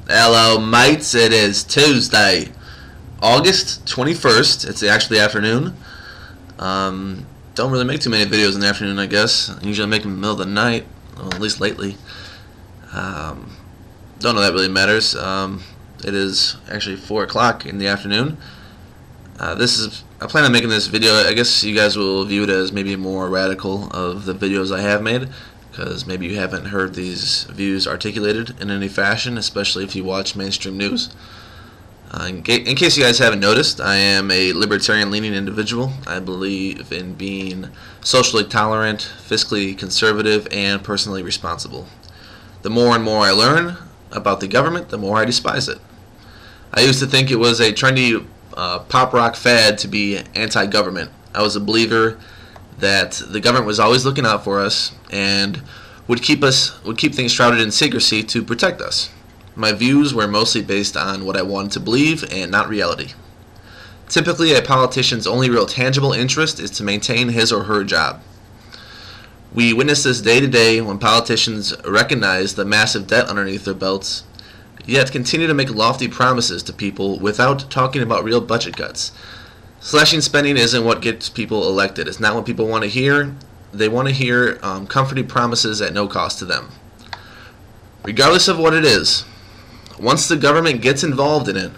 Hello, mates. It is Tuesday, August 21st. It's actually afternoon. Don't really make too many videos in the afternoon, I guess. I usually make them in the middle of the night, well, at least lately. Don't know that really matters. It is actually 4 o'clock in the afternoon. I plan on making this video. I guess you guys will view it as maybe more radical of the videos I have made, because maybe you haven't heard these views articulated in any fashion, especially if you watch mainstream news. In case you guys haven't noticed, I am a libertarian-leaning individual. I believe in being socially tolerant, fiscally conservative, and personally responsible. The more and more I learn about the government, the more I despise it. I used to think it was a trendy pop rock fad to be anti-government. I was a believer that the government was always looking out for us and would keep things shrouded in secrecy to protect us. My views were mostly based on what I wanted to believe and not reality. Typically, a politician's only real tangible interest is to maintain his or her job. We witness this day to day when politicians recognize the massive debt underneath their belts, yet continue to make lofty promises to people without talking about real budget cuts. Slashing spending isn't what gets people elected. It's not what people want to hear. They want to hear comforting promises at no cost to them. Regardless of what it is, once the government gets involved in it,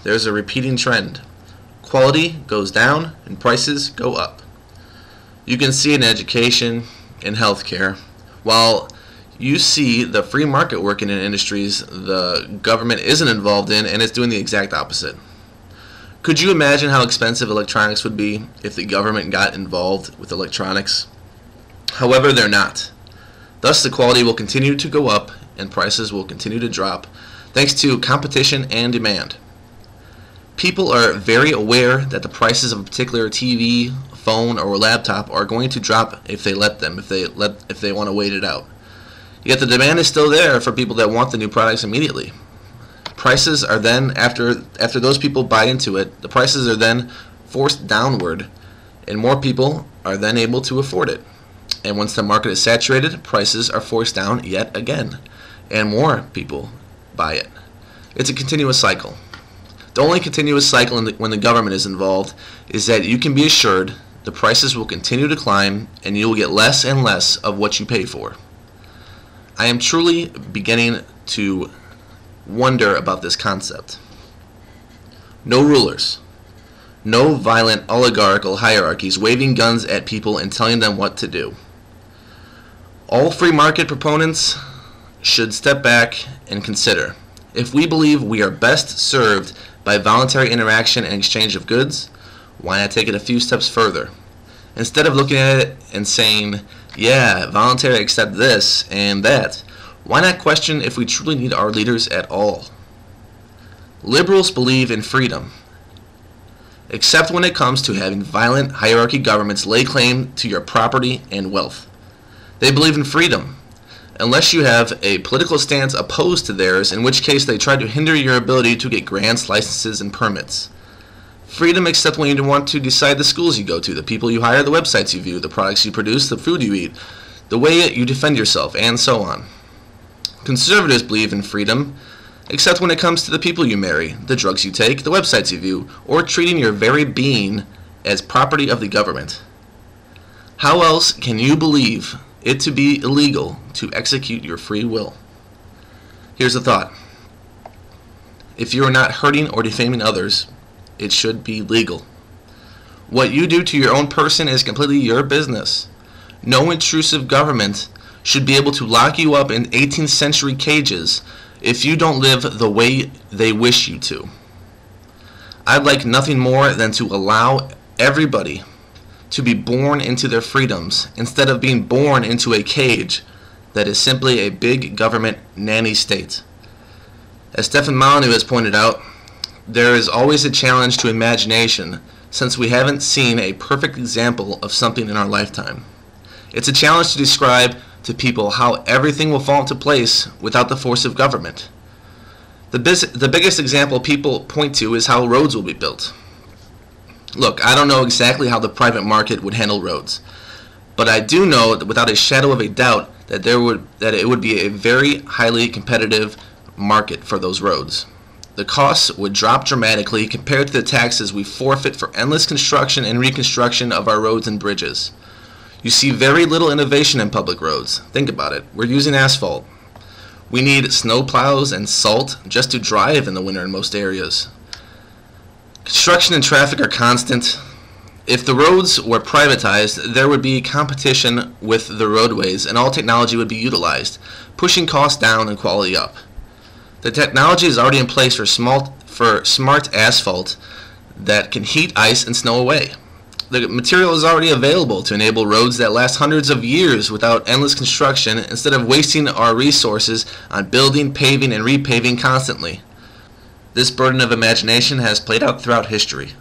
there's a repeating trend. Quality goes down and prices go up. You can see it in education, in healthcare. While you see the free market working in industries the government isn't involved in, and it's doing the exact opposite. Could you imagine how expensive electronics would be if the government got involved with electronics? However, they're not. Thus, the quality will continue to go up and prices will continue to drop thanks to competition and demand. People are very aware that the prices of a particular TV, phone, or laptop are going to drop if they let them, if they want to wait it out. Yet the demand is still there for people that want the new products immediately. Prices are then, after those people buy into it, the prices are then forced downward, and more people are then able to afford it. And once the market is saturated, prices are forced down yet again, and more people buy it. It's a continuous cycle. The only continuous cycle when the government is involved is that you can be assured the prices will continue to climb, and you will get less and less of what you pay for. I am truly beginning to wonder about this concept. No rulers. No violent oligarchical hierarchies waving guns at people and telling them what to do. All free market proponents should step back and consider, if we believe we are best served by voluntary interaction and exchange of goods, why not take it a few steps further? Instead of looking at it and saying, yeah, voluntary accept this and that, why not question if we truly need our leaders at all? Liberals believe in freedom, except when it comes to having violent hierarchy governments lay claim to your property and wealth. They believe in freedom, unless you have a political stance opposed to theirs, in which case they try to hinder your ability to get grants, licenses, and permits. Freedom except when you want to decide the schools you go to, the people you hire, the websites you view, the products you produce, the food you eat, the way you defend yourself, and so on. Conservatives believe in freedom, except when it comes to the people you marry, the drugs you take, the websites you view, or treating your very being as property of the government. How else can you believe it to be illegal to execute your free will? Here's a thought. If you are not hurting or defaming others, it should be legal. What you do to your own person is completely your business. No intrusive government should be able to lock you up in 18th century cages if you don't live the way they wish you to. I'd like nothing more than to allow everybody to be born into their freedoms instead of being born into a cage that is simply a big government nanny state. As Stefan Molyneux has pointed out, there is always a challenge to imagination since we haven't seen a perfect example of something in our lifetime. It's a challenge to describe to people how everything will fall into place without the force of government. The biggest example people point to is how roads will be built. Look, I don't know exactly how the private market would handle roads, but I do know that without a shadow of a doubt that it would be a very highly competitive market for those roads. The costs would drop dramatically compared to the taxes we forfeit for endless construction and reconstruction of our roads and bridges. You see very little innovation in public roads. Think about it. We're using asphalt. We need snow plows and salt just to drive in the winter in most areas. Construction and traffic are constant. If the roads were privatized, there would be competition with the roadways and all technology would be utilized, pushing costs down and quality up. The technology is already in place for smart asphalt that can heat ice and snow away. The material is already available to enable roads that last hundreds of years without endless construction instead of wasting our resources on building, paving, and repaving constantly. This burden of imagination has played out throughout history.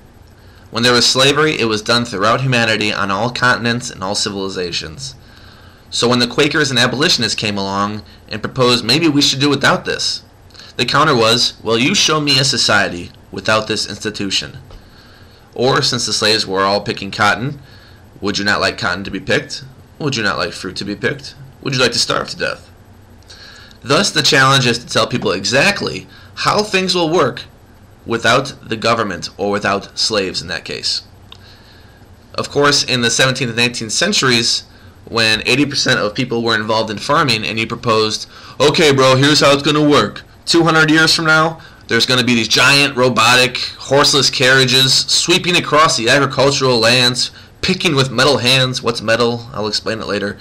When there was slavery, it was done throughout humanity on all continents and all civilizations. So when the Quakers and abolitionists came along and proposed maybe we should do without this, the counter was, well, you show me a society without this institution. Or, since the slaves were all picking cotton, would you not like cotton to be picked? Would you not like fruit to be picked? Would you like to starve to death? Thus, the challenge is to tell people exactly how things will work without the government, or without slaves in that case. Of course, in the 17th and 18th centuries, when 80% of people were involved in farming, and you proposed, okay bro, here's how it's going to work. 200 years from now, there's going to be these giant robotic horseless carriages sweeping across the agricultural lands, picking with metal hands. What's metal? I'll explain it later.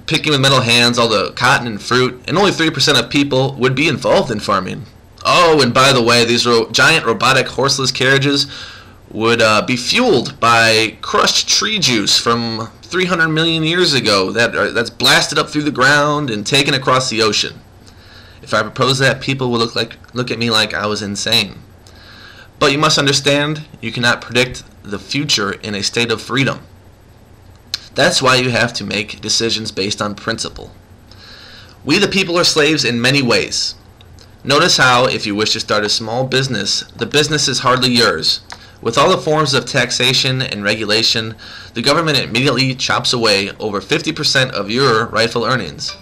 Picking with metal hands all the cotton and fruit, and only 3% of people would be involved in farming. Oh, and by the way, these giant robotic horseless carriages would be fueled by crushed tree juice from 300 million years ago that's blasted up through the ground and taken across the ocean. If I proposed that, people would look at me like I was insane. But you must understand, you cannot predict the future in a state of freedom. That's why you have to make decisions based on principle. We the people are slaves in many ways. Notice how, if you wish to start a small business, the business is hardly yours. With all the forms of taxation and regulation, the government immediately chops away over 50% of your rightful earnings.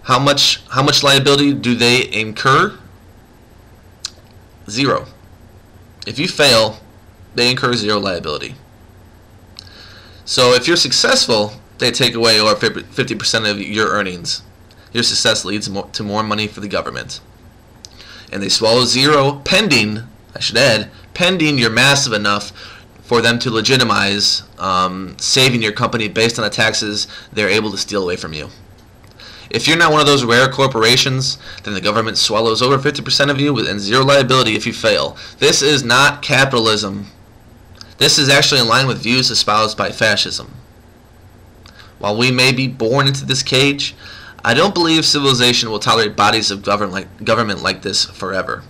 How much liability do they incur? Zero. If you fail, they incur zero liability. So if you're successful, they take away over 50% of your earnings. Your success leads to more money for the government. And they swallow zero pending, I should add, pending you're massive enough for them to legitimize saving your company based on the taxes they're able to steal away from you. If you're not one of those rare corporations, then the government swallows over 50% of you and zero liability if you fail. This is not capitalism. This is actually in line with views espoused by fascism. While we may be born into this cage, I don't believe civilization will tolerate bodies of government like this forever.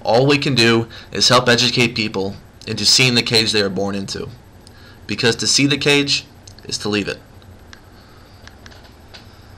All we can do is help educate people into seeing the cage they are born into. Because to see the cage is to leave it.